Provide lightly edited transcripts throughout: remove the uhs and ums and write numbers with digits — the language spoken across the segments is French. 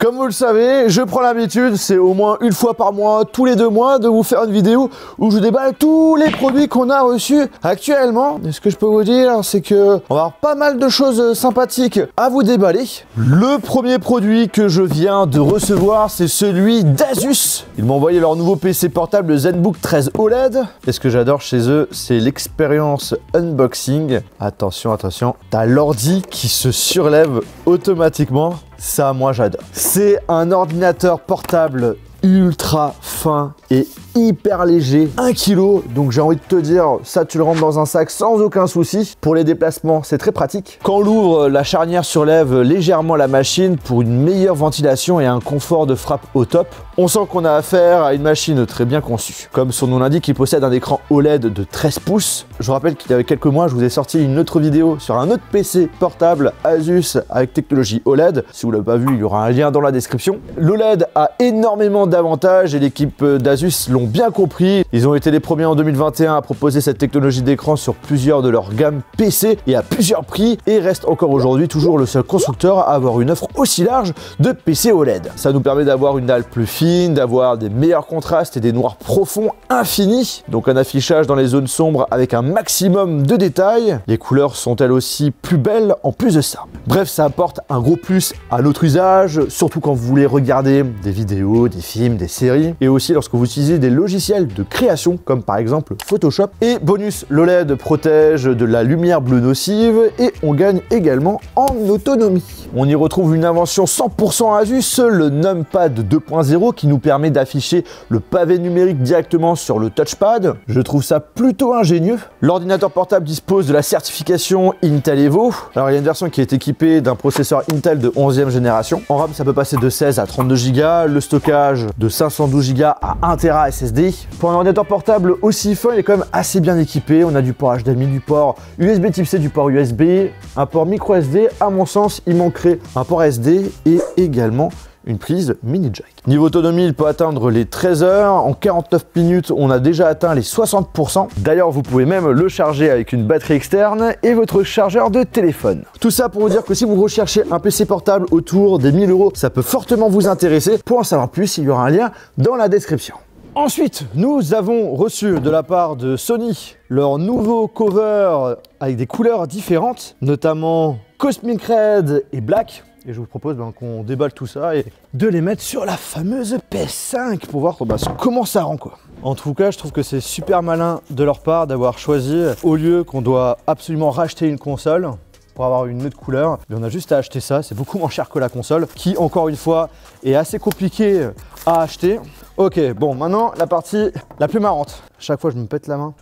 Comme vous le savez, je prends l'habitude, c'est au moins une fois par mois, tous les 2 mois, de vous faire une vidéo où je déballe tous les produits qu'on a reçus actuellement. Et ce que je peux vous dire, c'est que on va avoir pas mal de choses sympathiques à vous déballer. Le premier produit que je viens de recevoir, c'est celui d'Asus. Ils m'ont envoyé leur nouveau PC portable, le ZenBook 13 OLED. Et ce que j'adore chez eux, c'est l'expérience unboxing. Attention, attention, t'as l'ordi qui se surlève automatiquement. Ça, moi, j'adore. C'est un ordinateur portable ultra fin et hyper léger, 1 kg, donc j'ai envie de te dire, ça tu le rentres dans un sac sans aucun souci. Pour les déplacements, c'est très pratique. Quand on l'ouvre, la charnière surlève légèrement la machine pour une meilleure ventilation et un confort de frappe au top. On sent qu'on a affaire à une machine très bien conçue. Comme son nom l'indique, il possède un écran OLED de 13 pouces. Je vous rappelle qu'il y a quelques mois, je vous ai sorti une autre vidéo sur un autre PC portable Asus avec technologie OLED. Si vous ne l'avez pas vu, il y aura un lien dans la description. L'OLED a énormément d'avantages et l'équipe d'Asus l'ont bien compris. Ils ont été les premiers en 2021 à proposer cette technologie d'écran sur plusieurs de leurs gammes PC et à plusieurs prix, et reste encore aujourd'hui toujours le seul constructeur à avoir une offre aussi large de PC OLED. Ça nous permet d'avoir une dalle plus fine, d'avoir des meilleurs contrastes et des noirs profonds infinis, donc un affichage dans les zones sombres avec un maximum de détails. Les couleurs sont elles aussi plus belles en plus de ça. Bref, ça apporte un gros plus à notre usage, surtout quand vous voulez regarder des vidéos, des films, des séries, et aussi lorsque vous utilisez des logiciels de création comme par exemple Photoshop. Et bonus, l'OLED protège de la lumière bleue nocive et on gagne également en autonomie. On y retrouve une invention 100% Asus, le numpad 2.0 qui nous permet d'afficher le pavé numérique directement sur le touchpad. Je trouve ça plutôt ingénieux. L'ordinateur portable dispose de la certification Intel Evo. Alors il y a une version qui est équipée d'un processeur Intel de 11e génération. En RAM, ça peut passer de 16 à 32 Go, le stockage de 512 Go à 1 Tera SSD. Pour un ordinateur portable aussi fin, il est quand même assez bien équipé. On a du port HDMI, du port USB type C, du port USB, un port micro SD. À mon sens, il manquerait un port SD et également une prise mini jack. Niveau autonomie, il peut atteindre les 13 heures. En 49 minutes, on a déjà atteint les 60%. D'ailleurs, vous pouvez même le charger avec une batterie externe et votre chargeur de téléphone. Tout ça pour vous dire que si vous recherchez un PC portable autour des 1000 €, ça peut fortement vous intéresser. Pour en savoir plus, il y aura un lien dans la description. Ensuite, nous avons reçu de la part de Sony leur nouveau cover avec des couleurs différentes, notamment Cosmic Red et Black. Et je vous propose qu'on déballe tout ça et de les mettre sur la fameuse PS5 pour voir comment ça rend quoi. En tout cas, je trouve que c'est super malin de leur part d'avoir choisi, au lieu qu'on doit absolument racheter une console pour avoir une autre couleur, mais on a juste à acheter ça, c'est beaucoup moins cher que la console, qui encore une fois est assez compliquée à acheter. Ok, bon, maintenant la partie la plus marrante. À chaque fois je me pète la main.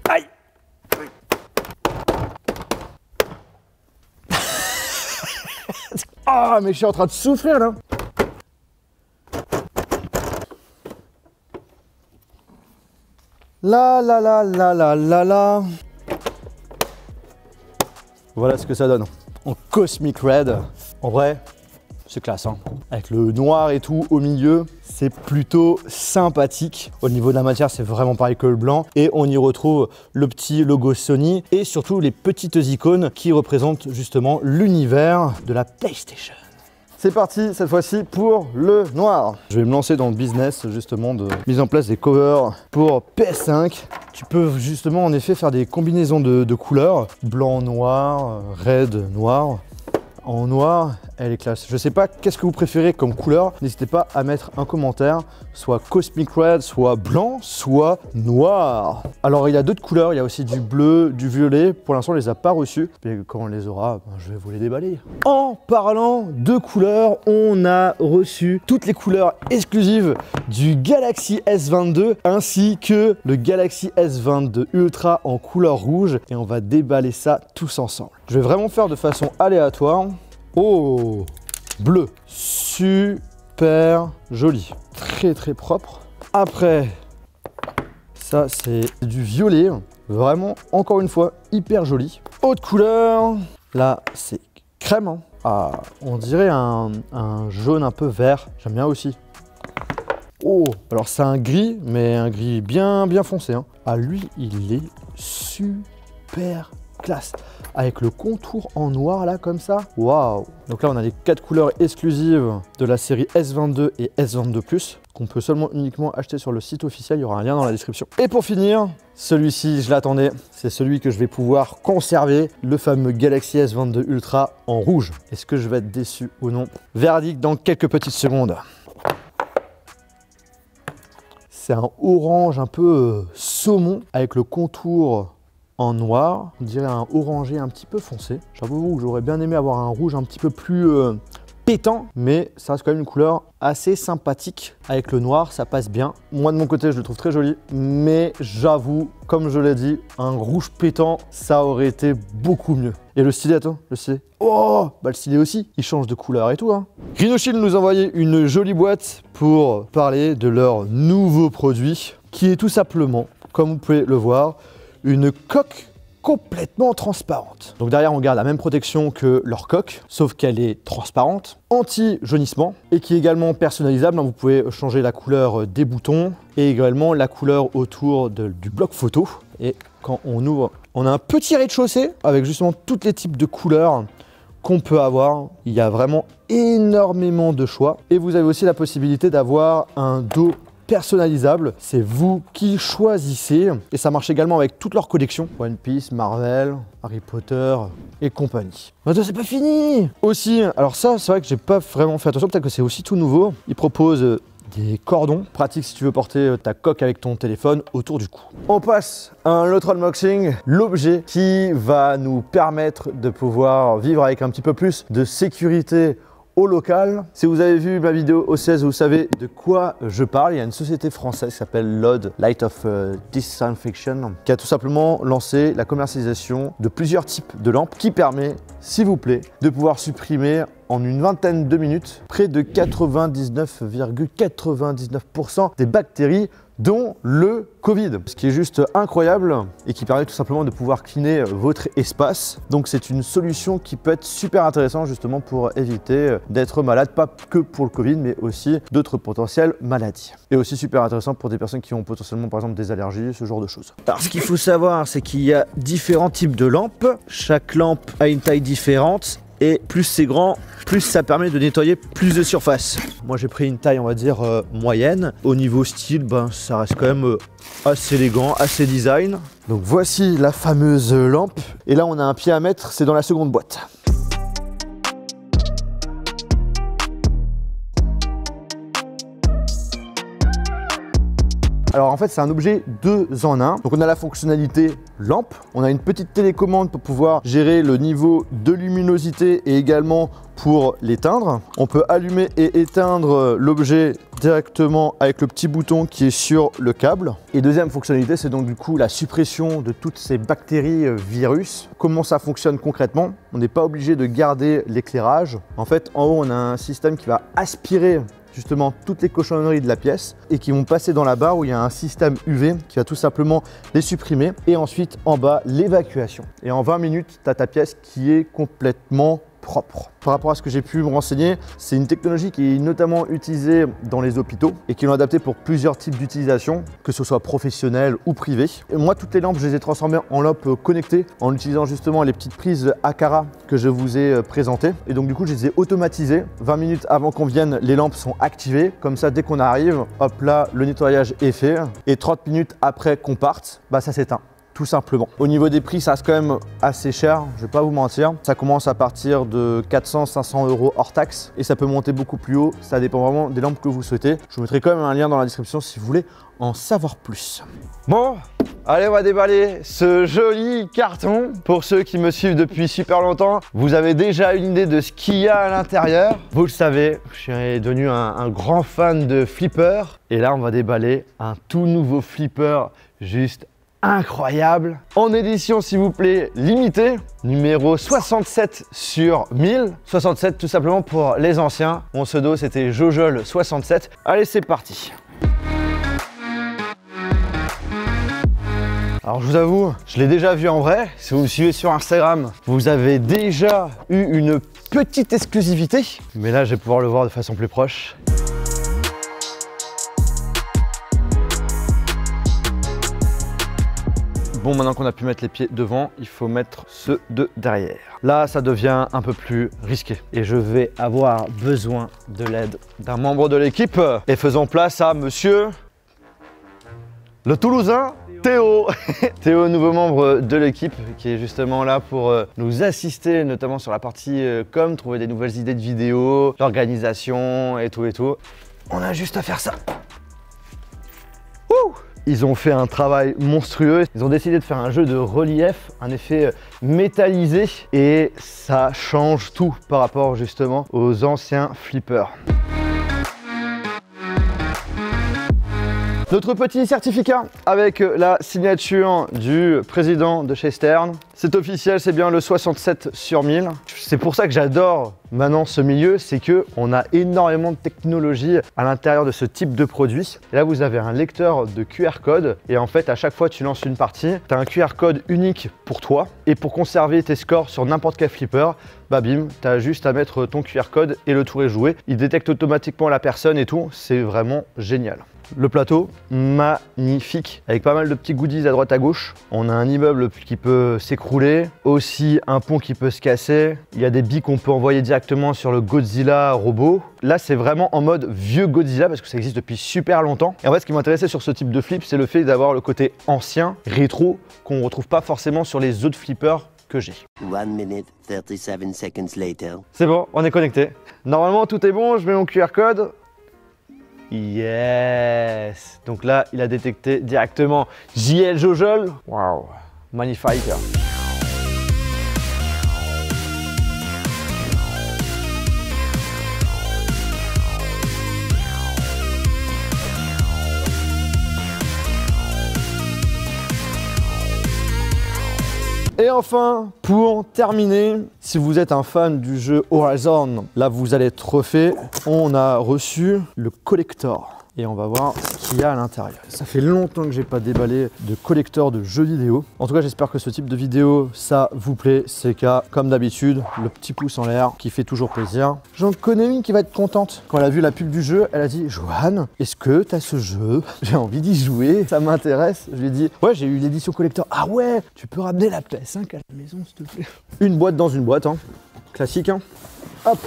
Aïe! Ah, mais je suis en train de souffrir là. La. Voilà ce que ça donne en Cosmic Red. En vrai, c'est classe, hein. Avec le noir et tout au milieu, c'est plutôt sympathique. Au niveau de la matière, c'est vraiment pareil que le blanc. Et on y retrouve le petit logo Sony et surtout les petites icônes qui représentent justement l'univers de la PlayStation. C'est parti cette fois-ci pour le noir. Je vais me lancer dans le business justement de mise en place des covers pour PS5. Tu peux justement en effet faire des combinaisons de couleurs. Blanc, noir, red, noir. En noir, elle est classe. Je sais pas qu'est-ce que vous préférez comme couleur. N'hésitez pas à mettre un commentaire. Soit Cosmic Red, soit blanc, soit noir. Alors il y a d'autres couleurs. Il y a aussi du bleu, du violet. Pour l'instant, on les a pas reçus. Et quand on les aura, je vais vous les déballer. En parlant de couleurs, on a reçu toutes les couleurs exclusives du Galaxy S22 ainsi que le Galaxy S22 Ultra en couleur rouge. Et on va déballer ça tous ensemble. Je vais vraiment faire de façon aléatoire. Oh, bleu, super joli, très très propre. Après, ça c'est du violet, vraiment encore une fois hyper joli. Autre couleur, là c'est crème, hein. Ah, on dirait un jaune un peu vert, j'aime bien aussi. Oh, alors c'est un gris, mais un gris bien foncé, hein. Ah lui, il est super classe. Avec le contour en noir là comme ça, waouh. Donc là on a les 4 couleurs exclusives de la série S22 et S22 Plus qu'on peut seulement uniquement acheter sur le site officiel, il y aura un lien dans la description. Et pour finir, celui-ci je l'attendais, c'est celui que je vais pouvoir conserver, le fameux Galaxy S22 Ultra en rouge. Est-ce que je vais être déçu ou non? Verdict dans quelques petites secondes. C'est un orange un peu saumon avec le contour en noir, on dirait un orangé un petit peu foncé. J'avoue que j'aurais bien aimé avoir un rouge un petit peu plus pétant, mais ça reste quand même une couleur assez sympathique. Avec le noir, ça passe bien. Moi de mon côté, je le trouve très joli, mais j'avoue, comme je l'ai dit, un rouge pétant, ça aurait été beaucoup mieux. Et le stylet, attends, le stylet. Oh, bah le stylet aussi, il change de couleur et tout. Hein. Rhinoshield nous envoyait une jolie boîte pour parler de leur nouveau produit, qui est tout simplement, comme vous pouvez le voir, une coque complètement transparente. Donc derrière on garde la même protection que leur coque, sauf qu'elle est transparente, anti-jaunissement et qui est également personnalisable. Vous pouvez changer la couleur des boutons et également la couleur autour du bloc photo. Et quand on ouvre, on a un petit rez-de-chaussée avec justement tous les types de couleurs qu'on peut avoir. Il y a vraiment énormément de choix. Et vous avez aussi la possibilité d'avoir un dos personnalisable, c'est vous qui choisissez et ça marche également avec toutes leurs collections One Piece, Marvel, Harry Potter et compagnie. Attends, c'est pas fini aussi. Alors ça, c'est vrai que j'ai pas vraiment fait attention, peut-être que c'est aussi tout nouveau. Ils proposent des cordons, pratique si tu veux porter ta coque avec ton téléphone autour du cou. On passe à un autre unboxing, l'objet qui va nous permettre de pouvoir vivre avec un petit peu plus de sécurité au local. Si vous avez vu ma vidéo OCS, vous savez de quoi je parle. Il y a une société française qui s'appelle LOD, Light of Disinfection, qui a tout simplement lancé la commercialisation de plusieurs types de lampes qui permet, s'il vous plaît, de pouvoir supprimer en une vingtaine de minutes près de 99,99% des bactéries dont le Covid, ce qui est juste incroyable et qui permet tout simplement de pouvoir cleaner votre espace. Donc c'est une solution qui peut être super intéressante justement pour éviter d'être malade, pas que pour le Covid, mais aussi d'autres potentielles maladies. Et aussi super intéressant pour des personnes qui ont potentiellement par exemple des allergies, ce genre de choses. Alors ce qu'il faut savoir, c'est qu'il y a différents types de lampes. Chaque lampe a une taille différente. Et plus c'est grand, plus ça permet de nettoyer plus de surface. Moi j'ai pris une taille on va dire moyenne. Au niveau style, ben, ça reste quand même assez élégant, assez design. Donc voici la fameuse lampe. Et là on a un pied à mettre, c'est dans la seconde boîte. Alors en fait c'est un objet 2 en 1. Donc on a la fonctionnalité lampe, on a une petite télécommande pour pouvoir gérer le niveau de luminosité et également pour l'éteindre. On peut allumer et éteindre l'objet directement avec le petit bouton qui est sur le câble. Et deuxième fonctionnalité, c'est donc du coup la suppression de toutes ces bactéries virus. Comment ça fonctionne concrètement? On n'est pas obligé de garder l'éclairage. En fait en haut on a un système qui va aspirer justement toutes les cochonneries de la pièce et qui vont passer dans la barre où il y a un système UV qui va tout simplement les supprimer et ensuite en bas l'évacuation. Et en 20 minutes, tu as ta pièce qui est complètement propre. Par rapport à ce que j'ai pu me renseigner, c'est une technologie qui est notamment utilisée dans les hôpitaux et qui l'ont adaptée pour plusieurs types d'utilisation, que ce soit professionnel ou privé. Et moi, toutes les lampes, je les ai transformées en lampes connectées en utilisant justement les petites prises Aqara que je vous ai présentées. Et donc du coup, je les ai automatisées. 20 minutes avant qu'on vienne, les lampes sont activées. Comme ça, dès qu'on arrive, hop là, le nettoyage est fait. Et 30 minutes après qu'on parte, bah, ça s'éteint. Tout simplement. Au niveau des prix, ça reste quand même assez cher, je vais pas vous mentir. Ça commence à partir de 400-500 € hors taxe et ça peut monter beaucoup plus haut. Ça dépend vraiment des lampes que vous souhaitez. Je vous mettrai quand même un lien dans la description si vous voulez en savoir plus. Bon, allez, on va déballer ce joli carton. Pour ceux qui me suivent depuis super longtemps, vous avez déjà une idée de ce qu'il y a à l'intérieur. Vous le savez, je suis devenu un grand fan de flipper. Et là, on va déballer un tout nouveau flipper juste incroyable, en édition s'il vous plaît limitée, numéro 67 sur 1000, 67 tout simplement pour les anciens. Mon pseudo c'était Jojol 67. Allez, c'est parti. Alors je vous avoue, je l'ai déjà vu en vrai. Si vous me suivez sur Instagram, vous avez déjà eu une petite exclusivité, mais là je vais pouvoir le voir de façon plus proche. Bon, maintenant qu'on a pu mettre les pieds devant, il faut mettre ceux de derrière. Là, ça devient un peu plus risqué et je vais avoir besoin de l'aide d'un membre de l'équipe. Et faisons place à monsieur le Toulousain Théo. Théo, nouveau membre de l'équipe qui est justement là pour nous assister, notamment sur la partie com, trouver des nouvelles idées de vidéos, l'organisation et tout et tout. On a juste à faire ça. Ouh! Ils ont fait un travail monstrueux. Ils ont décidé de faire un jeu de relief, un effet métallisé et ça change tout par rapport justement aux anciens flippers. Notre petit certificat avec la signature du président de chez Stern. C'est officiel, c'est bien le 67 sur 1000. C'est pour ça que j'adore maintenant ce milieu, c'est que on a énormément de technologie à l'intérieur de ce type de produit. Et là, vous avez un lecteur de QR code et en fait, à chaque fois que tu lances une partie, tu as un QR code unique pour toi. Et pour conserver tes scores sur n'importe quel flipper, bah bim, tu as juste à mettre ton QR code et le tour est joué. Il détecte automatiquement la personne et tout, c'est vraiment génial. Le plateau, magnifique, avec pas mal de petits goodies à droite à gauche. On a un immeuble qui peut s'écrouler, aussi un pont qui peut se casser. Il y a des billes qu'on peut envoyer directement sur le Godzilla robot. Là, c'est vraiment en mode vieux Godzilla parce que ça existe depuis super longtemps. Et en fait, ce qui m'intéressait sur ce type de flip, c'est le fait d'avoir le côté ancien, rétro, qu'on ne retrouve pas forcément sur les autres flippers que j'ai. 1 minute 37 seconds later. C'est bon, on est connecté. Normalement, tout est bon, je mets mon QR code. Yes! Donc là, il a détecté directement JL Jojol. Waouh! Magnifique! Et enfin, pour terminer, si vous êtes un fan du jeu Horizon, là vous allez être refait. On a reçu le collector et on va voir ce qu'il y a à l'intérieur. Ça fait longtemps que j'ai pas déballé de collector de jeux vidéo. En tout cas, j'espère que ce type de vidéo, ça vous plaît. C'est qu'à, comme d'habitude, le petit pouce en l'air qui fait toujours plaisir. J'en connais une qui va être contente. Quand elle a vu la pub du jeu, elle a dit « Johan, est-ce que tu as ce jeu? J'ai envie d'y jouer, ça m'intéresse. » Je lui ai dit « Ouais, j'ai eu l'édition collector. » « Ah ouais, tu peux ramener la PS5 à la maison, s'il te plaît. » Une boîte dans une boîte, hein. Classique, hein. Hop.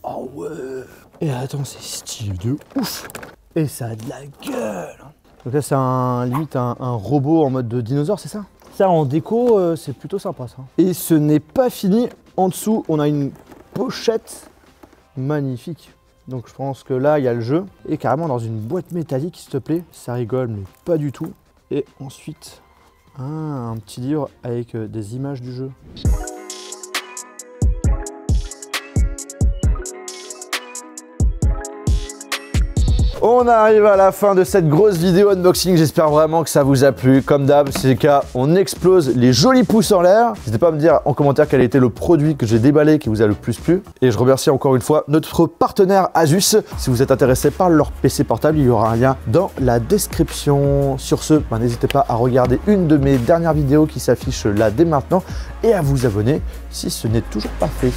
Oh ouais. Et attends, c'est stylé de ouf. Et ça a de la gueule. Donc là, c'est limite un robot en mode de dinosaure, c'est ça? Ça, en déco, c'est plutôt sympa, ça. Et ce n'est pas fini. En dessous, on a une pochette magnifique. Donc je pense que là, il y a le jeu. Et carrément dans une boîte métallique, s'il te plaît. Ça rigole, mais pas du tout. Et ensuite, un petit livre avec des images du jeu. On arrive à la fin de cette grosse vidéo unboxing, j'espère vraiment que ça vous a plu. Comme d'hab, c'est le cas, on explose les jolis pouces en l'air. N'hésitez pas à me dire en commentaire quel a été le produit que j'ai déballé qui vous a le plus plu. Et je remercie encore une fois notre partenaire Asus. Si vous êtes intéressé par leur PC portable, il y aura un lien dans la description. Sur ce, n'hésitez pas à regarder une de mes dernières vidéos qui s'affiche là dès maintenant et à vous abonner si ce n'est toujours pas fait.